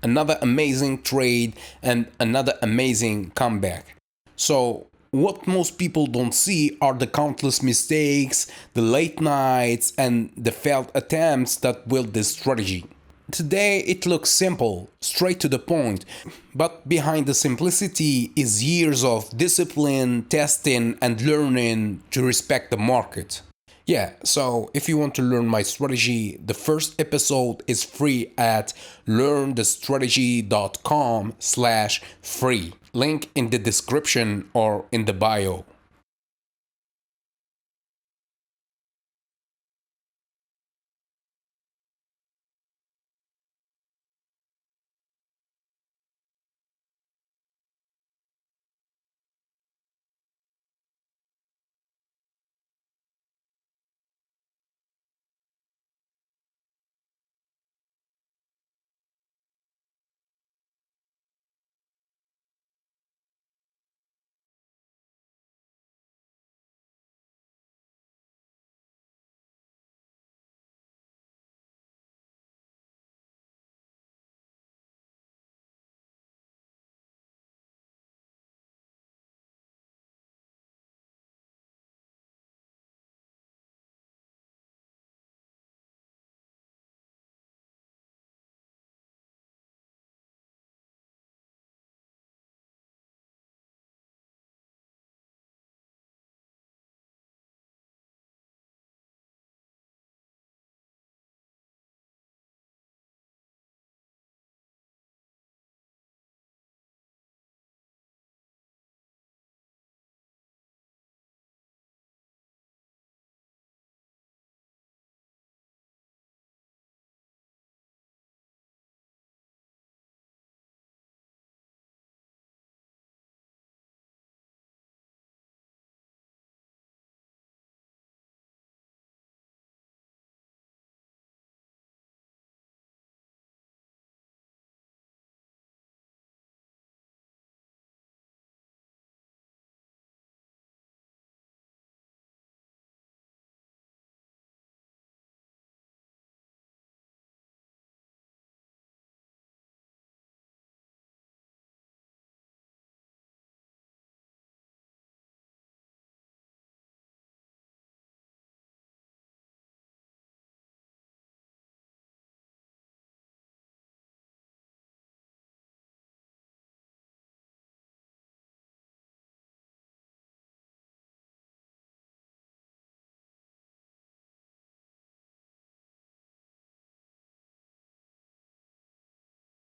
another amazing trade, and another amazing comeback. So, what most people don't see are the countless mistakes, the late nights, and the failed attempts that built this strategy. Today it looks simple, straight to the point, but behind the simplicity is years of discipline, testing, and learning to respect the market. Yeah, so if you want to learn my strategy, the first episode is free at learnthestrategy.com/free. Link in the description or in the bio.